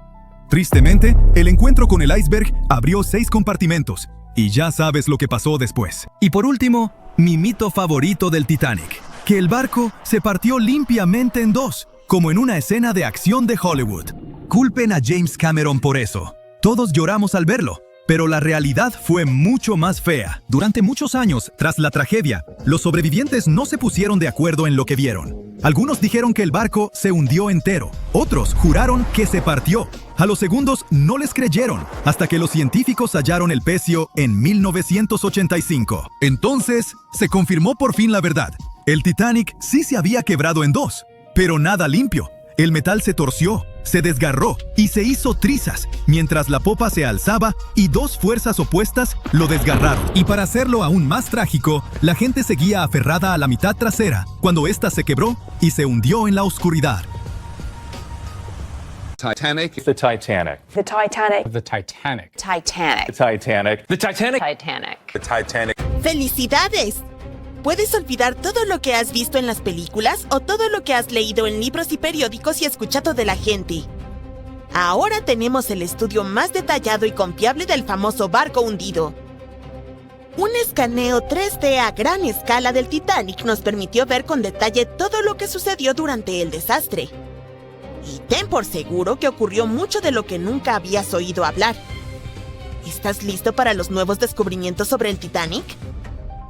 Tristemente, el encuentro con el iceberg abrió 6 compartimentos, y ya sabes lo que pasó después. Y por último, mi mito favorito del Titanic, que el barco se partió limpiamente en 2, como en una escena de acción de Hollywood. Culpen a James Cameron por eso. Todos lloramos al verlo, pero la realidad fue mucho más fea. Durante muchos años, tras la tragedia, los sobrevivientes no se pusieron de acuerdo en lo que vieron. Algunos dijeron que el barco se hundió entero, otros juraron que se partió. A los segundos no les creyeron, hasta que los científicos hallaron el pecio en 1985. Entonces, se confirmó por fin la verdad. El Titanic sí se había quebrado en 2, pero nada limpio. El metal se torció, se desgarró y se hizo trizas, mientras la popa se alzaba y 2 fuerzas opuestas lo desgarraron. Y para hacerlo aún más trágico, la gente seguía aferrada a la mitad trasera, cuando ésta se quebró y se hundió en la oscuridad. Titanic. The Titanic. The Titanic. The Titanic. Titanic. The Titanic. The Titanic. Titanic. The Titanic. ¡Felicidades! Puedes olvidar todo lo que has visto en las películas o todo lo que has leído en libros y periódicos y escuchado de la gente. Ahora tenemos el estudio más detallado y confiable del famoso barco hundido. Un escaneo 3D a gran escala del Titanic nos permitió ver con detalle todo lo que sucedió durante el desastre. Y ten por seguro que ocurrió mucho de lo que nunca habías oído hablar. ¿Estás listo para los nuevos descubrimientos sobre el Titanic?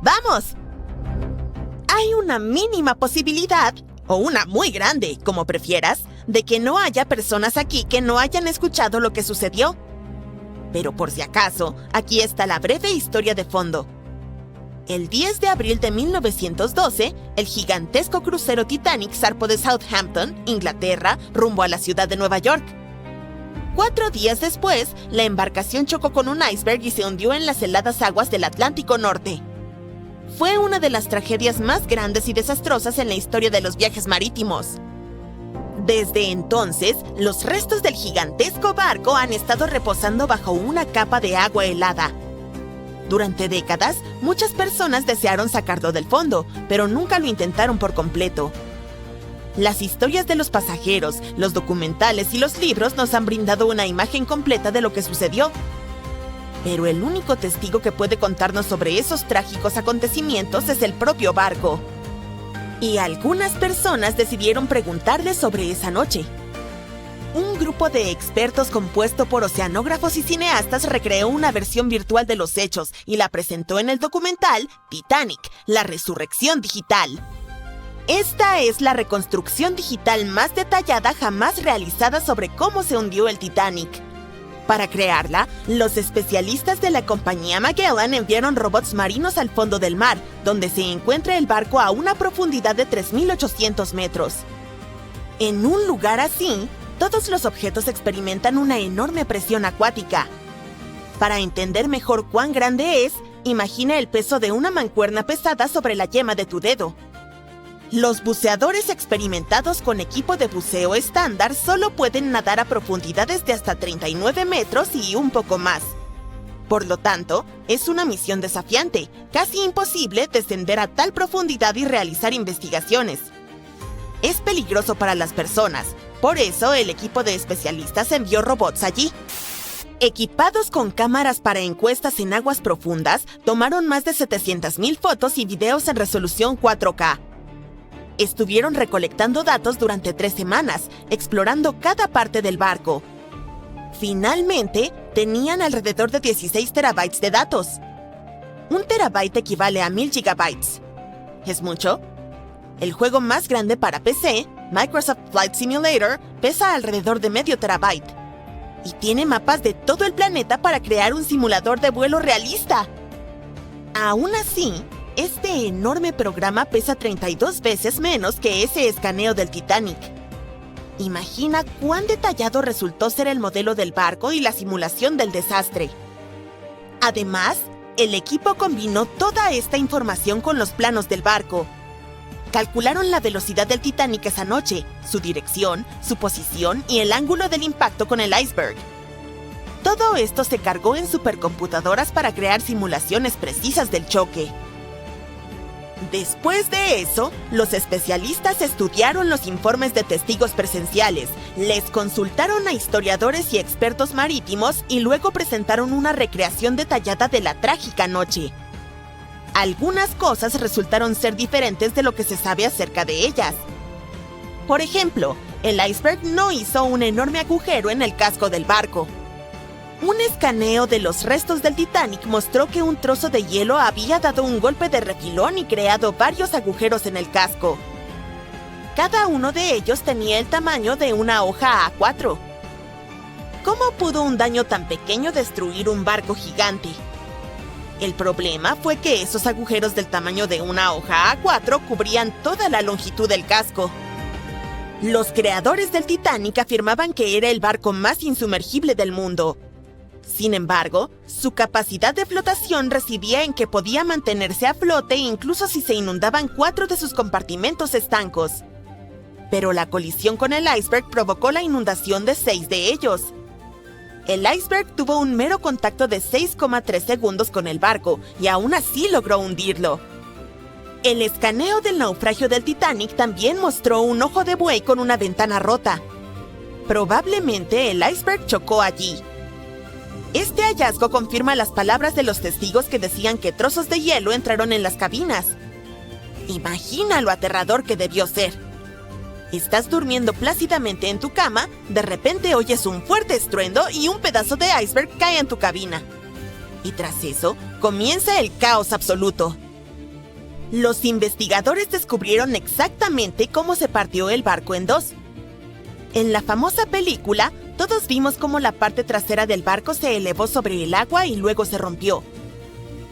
¡Vamos! Hay una mínima posibilidad, o una muy grande, como prefieras, de que no haya personas aquí que no hayan escuchado lo que sucedió. Pero por si acaso, aquí está la breve historia de fondo. El 10 de abril de 1912, el gigantesco crucero Titanic zarpó de Southampton, Inglaterra, rumbo a la ciudad de Nueva York. 4 días después, la embarcación chocó con un iceberg y se hundió en las heladas aguas del Atlántico Norte. Fue una de las tragedias más grandes y desastrosas en la historia de los viajes marítimos. Desde entonces, los restos del gigantesco barco han estado reposando bajo una capa de agua helada. Durante décadas, muchas personas desearon sacarlo del fondo, pero nunca lo intentaron por completo. Las historias de los pasajeros, los documentales y los libros nos han brindado una imagen completa de lo que sucedió. Pero el único testigo que puede contarnos sobre esos trágicos acontecimientos es el propio barco. Y algunas personas decidieron preguntarle sobre esa noche. Un grupo de expertos compuesto por oceanógrafos y cineastas recreó una versión virtual de los hechos y la presentó en el documental Titanic, la resurrección digital. Esta es la reconstrucción digital más detallada jamás realizada sobre cómo se hundió el Titanic. Para crearla, los especialistas de la compañía Magellan enviaron robots marinos al fondo del mar, donde se encuentra el barco a una profundidad de 3.800 metros. En un lugar así, todos los objetos experimentan una enorme presión acuática. Para entender mejor cuán grande es, imagina el peso de una mancuerna pesada sobre la yema de tu dedo. Los buceadores experimentados con equipo de buceo estándar solo pueden nadar a profundidades de hasta 39 metros y un poco más. Por lo tanto, es una misión desafiante, casi imposible descender a tal profundidad y realizar investigaciones. Es peligroso para las personas, por eso el equipo de especialistas envió robots allí. Equipados con cámaras para encuestas en aguas profundas, tomaron más de 700,000 fotos y videos en resolución 4K. Estuvieron recolectando datos durante 3 semanas, explorando cada parte del barco. Finalmente, tenían alrededor de 16 terabytes de datos. 1 terabyte equivale a 1000 gigabytes. ¿Es mucho? El juego más grande para PC, Microsoft Flight Simulator, pesa alrededor de medio terabyte. Y tiene mapas de todo el planeta para crear un simulador de vuelo realista. Aún así, este enorme programa pesa 32 veces menos que ese escaneo del Titanic. Imagina cuán detallado resultó ser el modelo del barco y la simulación del desastre. Además, el equipo combinó toda esta información con los planos del barco. Calcularon la velocidad del Titanic esa noche, su dirección, su posición y el ángulo del impacto con el iceberg. Todo esto se cargó en supercomputadoras para crear simulaciones precisas del choque. Después de eso, los especialistas estudiaron los informes de testigos presenciales, les consultaron a historiadores y expertos marítimos y luego presentaron una recreación detallada de la trágica noche. Algunas cosas resultaron ser diferentes de lo que se sabe acerca de ellas. Por ejemplo, el iceberg no hizo un enorme agujero en el casco del barco. Un escaneo de los restos del Titanic mostró que un trozo de hielo había dado un golpe de refilón y creado varios agujeros en el casco. Cada uno de ellos tenía el tamaño de una hoja A4. ¿Cómo pudo un daño tan pequeño destruir un barco gigante? El problema fue que esos agujeros del tamaño de una hoja A4 cubrían toda la longitud del casco. Los creadores del Titanic afirmaban que era el barco más insumergible del mundo. Sin embargo, su capacidad de flotación residía en que podía mantenerse a flote incluso si se inundaban 4 de sus compartimentos estancos. Pero la colisión con el iceberg provocó la inundación de 6 de ellos. El iceberg tuvo un mero contacto de 6,3 segundos con el barco y aún así logró hundirlo. El escaneo del naufragio del Titanic también mostró un ojo de buey con una ventana rota. Probablemente el iceberg chocó allí. Este hallazgo confirma las palabras de los testigos que decían que trozos de hielo entraron en las cabinas. Imagina lo aterrador que debió ser. Estás durmiendo plácidamente en tu cama, de repente oyes un fuerte estruendo y un pedazo de iceberg cae en tu cabina. Y tras eso, comienza el caos absoluto. Los investigadores descubrieron exactamente cómo se partió el barco en dos. En la famosa película, todos vimos cómo la parte trasera del barco se elevó sobre el agua y luego se rompió.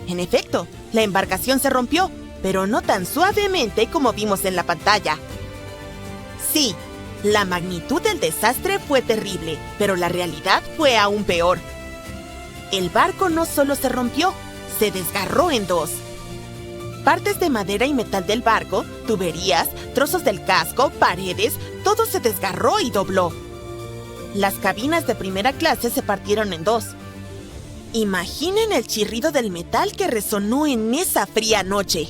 En efecto, la embarcación se rompió, pero no tan suavemente como vimos en la pantalla. Sí, la magnitud del desastre fue terrible, pero la realidad fue aún peor. El barco no solo se rompió, se desgarró en dos. Partes de madera y metal del barco, tuberías, trozos del casco, paredes, todo se desgarró y dobló. Las cabinas de primera clase se partieron en dos. Imaginen el chirrido del metal que resonó en esa fría noche.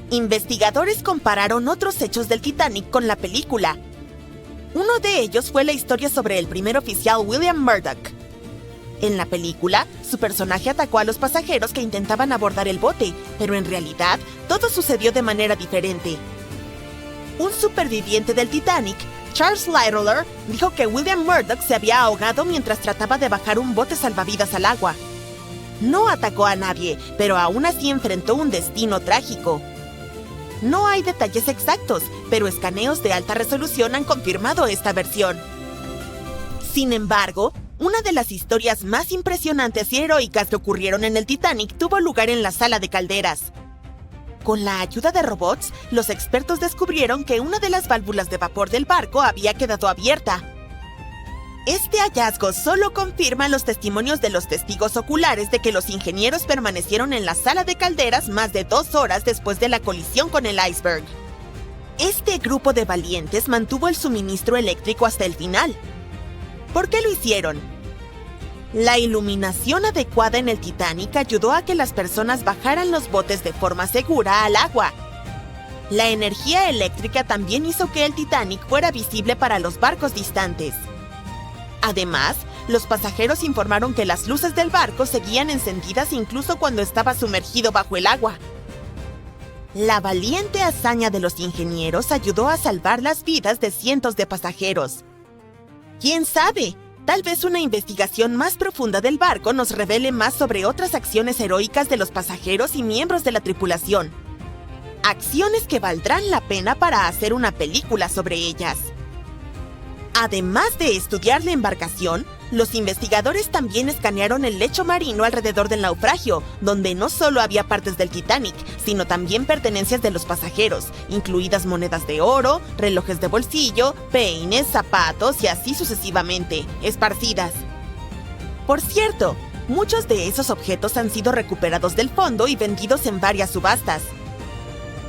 Investigadores compararon otros hechos del Titanic con la película. Uno de ellos fue la historia sobre el primer oficial William Murdoch. En la película, su personaje atacó a los pasajeros que intentaban abordar el bote, pero en realidad, todo sucedió de manera diferente. Un superviviente del Titanic, Charles Littler, dijo que William Murdoch se había ahogado mientras trataba de bajar un bote salvavidas al agua. No atacó a nadie, pero aún así enfrentó un destino trágico. No hay detalles exactos, pero escaneos de alta resolución han confirmado esta versión. Sin embargo, una de las historias más impresionantes y heroicas que ocurrieron en el Titanic tuvo lugar en la sala de calderas. Con la ayuda de robots, los expertos descubrieron que una de las válvulas de vapor del barco había quedado abierta. Este hallazgo solo confirma los testimonios de los testigos oculares de que los ingenieros permanecieron en la sala de calderas más de 2 horas después de la colisión con el iceberg. Este grupo de valientes mantuvo el suministro eléctrico hasta el final. ¿Por qué lo hicieron? La iluminación adecuada en el Titanic ayudó a que las personas bajaran los botes de forma segura al agua. La energía eléctrica también hizo que el Titanic fuera visible para los barcos distantes. Además, los pasajeros informaron que las luces del barco seguían encendidas incluso cuando estaba sumergido bajo el agua. La valiente hazaña de los ingenieros ayudó a salvar las vidas de cientos de pasajeros. ¿Quién sabe? Tal vez una investigación más profunda del barco nos revele más sobre otras acciones heroicas de los pasajeros y miembros de la tripulación. Acciones que valdrán la pena para hacer una película sobre ellas. Además de estudiar la embarcación, los investigadores también escanearon el lecho marino alrededor del naufragio, donde no solo había partes del Titanic, sino también pertenencias de los pasajeros, incluidas monedas de oro, relojes de bolsillo, peines, zapatos y así sucesivamente, esparcidas. Por cierto, muchos de esos objetos han sido recuperados del fondo y vendidos en varias subastas.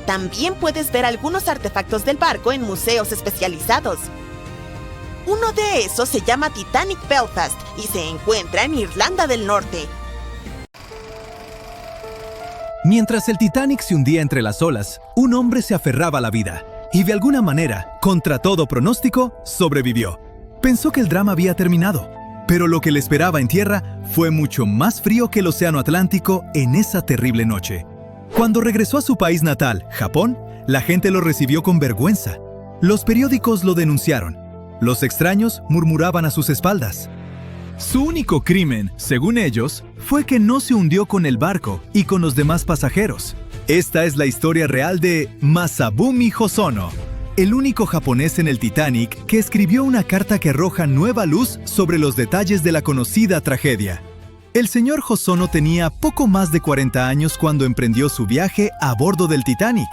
También puedes ver algunos artefactos del barco en museos especializados. Uno de esos se llama Titanic Belfast y se encuentra en Irlanda del Norte. Mientras el Titanic se hundía entre las olas, un hombre se aferraba a la vida y de alguna manera, contra todo pronóstico, sobrevivió. Pensó que el drama había terminado, pero lo que le esperaba en tierra fue mucho más frío que el océano Atlántico en esa terrible noche. Cuando regresó a su país natal, Japón, la gente lo recibió con vergüenza. Los periódicos lo denunciaron. Los extraños murmuraban a sus espaldas. Su único crimen, según ellos, fue que no se hundió con el barco y con los demás pasajeros. Esta es la historia real de Masabumi Hosono, el único japonés en el Titanic que escribió una carta que arroja nueva luz sobre los detalles de la conocida tragedia. El señor Hosono tenía poco más de 40 años cuando emprendió su viaje a bordo del Titanic.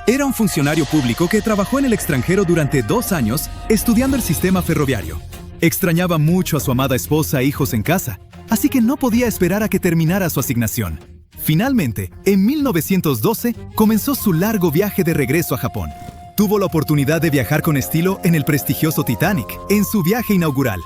Era un funcionario público que trabajó en el extranjero durante 2 años estudiando el sistema ferroviario. Extrañaba mucho a su amada esposa e hijos en casa, así que no podía esperar a que terminara su asignación. Finalmente, en 1912, comenzó su largo viaje de regreso a Japón. Tuvo la oportunidad de viajar con estilo en el prestigioso Titanic, en su viaje inaugural.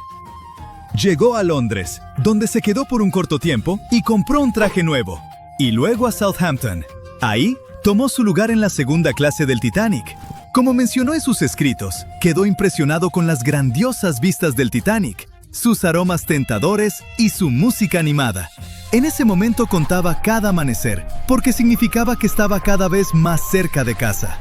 Llegó a Londres, donde se quedó por un corto tiempo y compró un traje nuevo. Y luego a Southampton. Ahí, tomó su lugar en la segunda clase del Titanic. Como mencionó en sus escritos, quedó impresionado con las grandiosas vistas del Titanic, sus aromas tentadores y su música animada. En ese momento contaba cada amanecer, porque significaba que estaba cada vez más cerca de casa.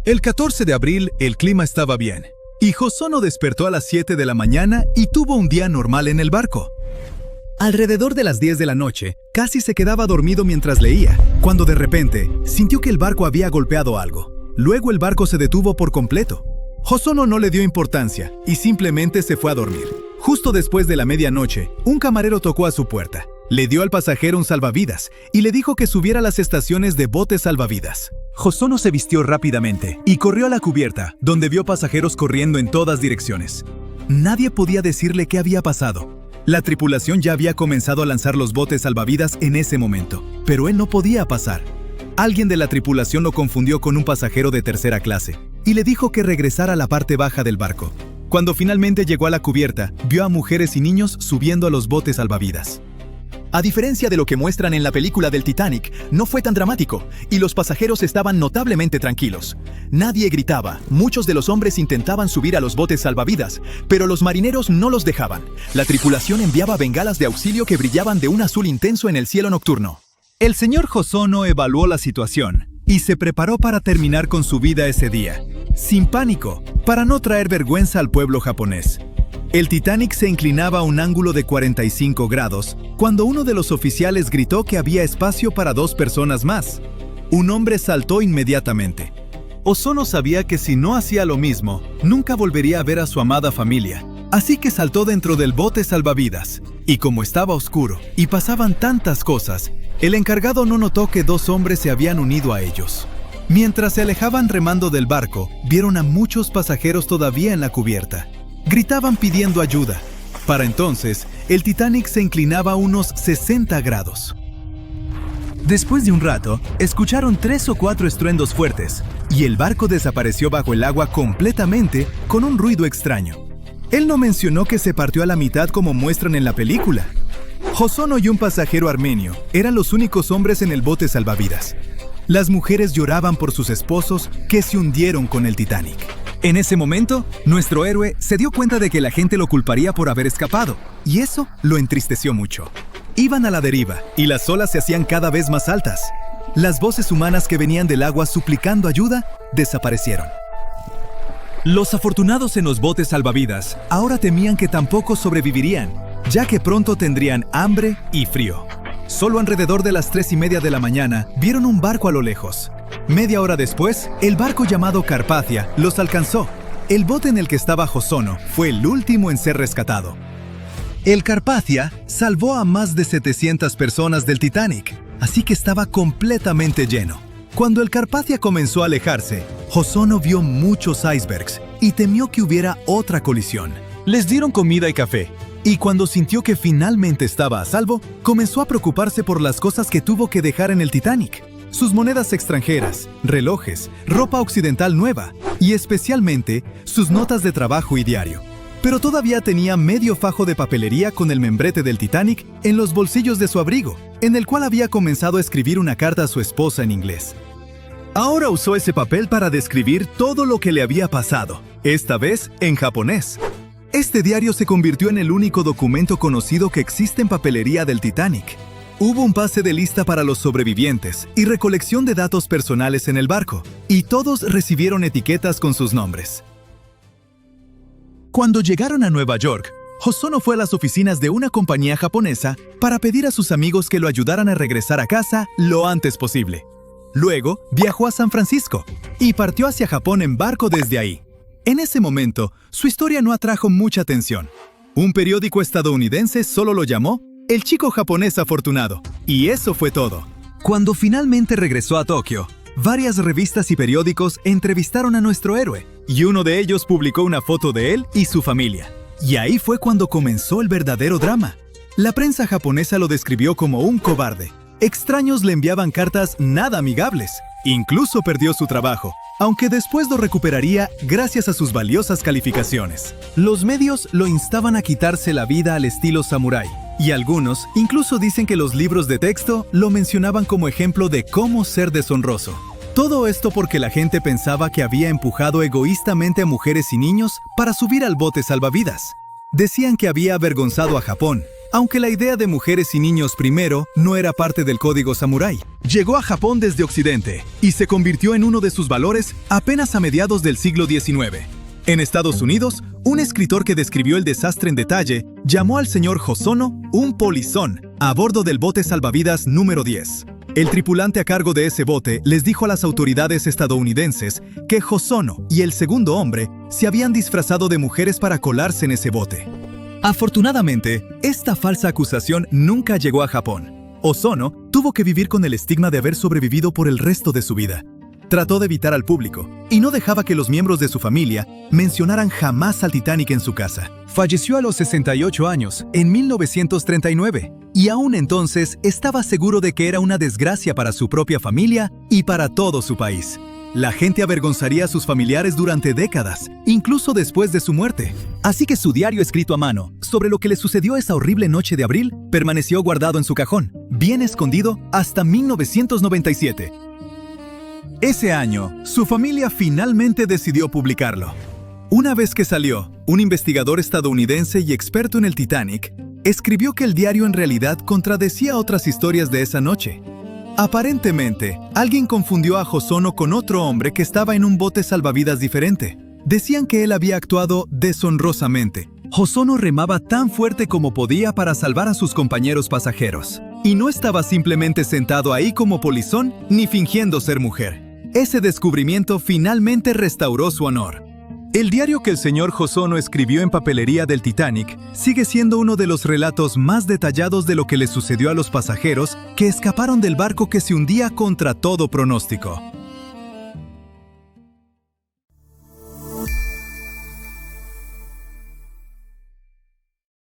El 14 de abril, el clima estaba bien, y Hosono despertó a las 7 de la mañana y tuvo un día normal en el barco. Alrededor de las 10 de la noche, casi se quedaba dormido mientras leía, cuando de repente sintió que el barco había golpeado algo. Luego el barco se detuvo por completo. Hosono no le dio importancia y simplemente se fue a dormir. Justo después de la medianoche, un camarero tocó a su puerta. Le dio al pasajero un salvavidas y le dijo que subiera a las estaciones de botes salvavidas. Hosono se vistió rápidamente y corrió a la cubierta, donde vio pasajeros corriendo en todas direcciones. Nadie podía decirle qué había pasado. La tripulación ya había comenzado a lanzar los botes salvavidas en ese momento, pero él no podía pasar. Alguien de la tripulación lo confundió con un pasajero de tercera clase y le dijo que regresara a la parte baja del barco. Cuando finalmente llegó a la cubierta, vio a mujeres y niños subiendo a los botes salvavidas. A diferencia de lo que muestran en la película del Titanic, no fue tan dramático y los pasajeros estaban notablemente tranquilos. Nadie gritaba, muchos de los hombres intentaban subir a los botes salvavidas, pero los marineros no los dejaban. La tripulación enviaba bengalas de auxilio que brillaban de un azul intenso en el cielo nocturno. El señor Hosono evaluó la situación y se preparó para terminar con su vida ese día, sin pánico, para no traer vergüenza al pueblo japonés. El Titanic se inclinaba a un ángulo de 45 grados cuando uno de los oficiales gritó que había espacio para 2 personas más. Un hombre saltó inmediatamente. Hosono sabía que si no hacía lo mismo, nunca volvería a ver a su amada familia. Así que saltó dentro del bote salvavidas. Y como estaba oscuro y pasaban tantas cosas, el encargado no notó que 2 hombres se habían unido a ellos. Mientras se alejaban remando del barco, vieron a muchos pasajeros todavía en la cubierta. Gritaban pidiendo ayuda. Para entonces, el Titanic se inclinaba a unos 60 grados. Después de un rato, escucharon 3 o 4 estruendos fuertes, y el barco desapareció bajo el agua completamente con un ruido extraño. Él no mencionó que se partió a la mitad como muestran en la película. Hosono y un pasajero armenio eran los únicos hombres en el bote salvavidas. Las mujeres lloraban por sus esposos que se hundieron con el Titanic. En ese momento, nuestro héroe se dio cuenta de que la gente lo culparía por haber escapado, y eso lo entristeció mucho. Iban a la deriva, y las olas se hacían cada vez más altas. Las voces humanas que venían del agua suplicando ayuda desaparecieron. Los afortunados en los botes salvavidas ahora temían que tampoco sobrevivirían, ya que pronto tendrían hambre y frío. Solo alrededor de las 3:30 de la mañana vieron un barco a lo lejos. Media hora después, el barco llamado Carpathia los alcanzó. El bote en el que estaba Hosono fue el último en ser rescatado. El Carpathia salvó a más de 700 personas del Titanic, así que estaba completamente lleno. Cuando el Carpathia comenzó a alejarse, Hosono vio muchos icebergs y temió que hubiera otra colisión. Les dieron comida y café, y cuando sintió que finalmente estaba a salvo, comenzó a preocuparse por las cosas que tuvo que dejar en el Titanic. Sus monedas extranjeras, relojes, ropa occidental nueva y especialmente sus notas de trabajo y diario. Pero todavía tenía medio fajo de papelería con el membrete del Titanic en los bolsillos de su abrigo, en el cual había comenzado a escribir una carta a su esposa en inglés. Ahora usó ese papel para describir todo lo que le había pasado, esta vez en japonés. Este diario se convirtió en el único documento conocido que existe en papelería del Titanic. Hubo un pase de lista para los sobrevivientes y recolección de datos personales en el barco, y todos recibieron etiquetas con sus nombres. Cuando llegaron a Nueva York, Hosono fue a las oficinas de una compañía japonesa para pedir a sus amigos que lo ayudaran a regresar a casa lo antes posible. Luego, viajó a San Francisco y partió hacia Japón en barco desde ahí. En ese momento, su historia no atrajo mucha atención. Un periódico estadounidense solo lo llamó el chico japonés afortunado, y eso fue todo. Cuando finalmente regresó a Tokio, varias revistas y periódicos entrevistaron a nuestro héroe, y uno de ellos publicó una foto de él y su familia. Y ahí fue cuando comenzó el verdadero drama. La prensa japonesa lo describió como un cobarde. Extraños le enviaban cartas nada amigables. Incluso perdió su trabajo, aunque después lo recuperaría gracias a sus valiosas calificaciones. Los medios lo instaban a quitarse la vida al estilo samurái, y algunos incluso dicen que los libros de texto lo mencionaban como ejemplo de cómo ser deshonroso. Todo esto porque la gente pensaba que había empujado egoístamente a mujeres y niños para subir al bote salvavidas. Decían que había avergonzado a Japón, aunque la idea de mujeres y niños primero no era parte del código samurái. Llegó a Japón desde Occidente y se convirtió en uno de sus valores apenas a mediados del siglo XIX. En Estados Unidos, un escritor que describió el desastre en detalle llamó al señor Hosono un polizón a bordo del bote salvavidas número 10. El tripulante a cargo de ese bote les dijo a las autoridades estadounidenses que Hosono y el segundo hombre se habían disfrazado de mujeres para colarse en ese bote. Afortunadamente, esta falsa acusación nunca llegó a Japón. Hosono tuvo que vivir con el estigma de haber sobrevivido por el resto de su vida. Trató de evitar al público y no dejaba que los miembros de su familia mencionaran jamás al Titanic en su casa. Falleció a los 68 años, en 1939, y aún entonces estaba seguro de que era una desgracia para su propia familia y para todo su país. La gente avergonzaría a sus familiares durante décadas, incluso después de su muerte. Así que su diario escrito a mano sobre lo que le sucedió esa horrible noche de abril permaneció guardado en su cajón, bien escondido hasta 1997. Ese año, su familia finalmente decidió publicarlo. Una vez que salió, un investigador estadounidense y experto en el Titanic escribió que el diario en realidad contradecía otras historias de esa noche. Aparentemente, alguien confundió a Hosono con otro hombre que estaba en un bote salvavidas diferente. Decían que él había actuado deshonrosamente. Hosono remaba tan fuerte como podía para salvar a sus compañeros pasajeros. Y no estaba simplemente sentado ahí como polizón ni fingiendo ser mujer. Ese descubrimiento finalmente restauró su honor. El diario que el señor Hosono escribió en papelería del Titanic sigue siendo uno de los relatos más detallados de lo que le sucedió a los pasajeros que escaparon del barco que se hundía contra todo pronóstico.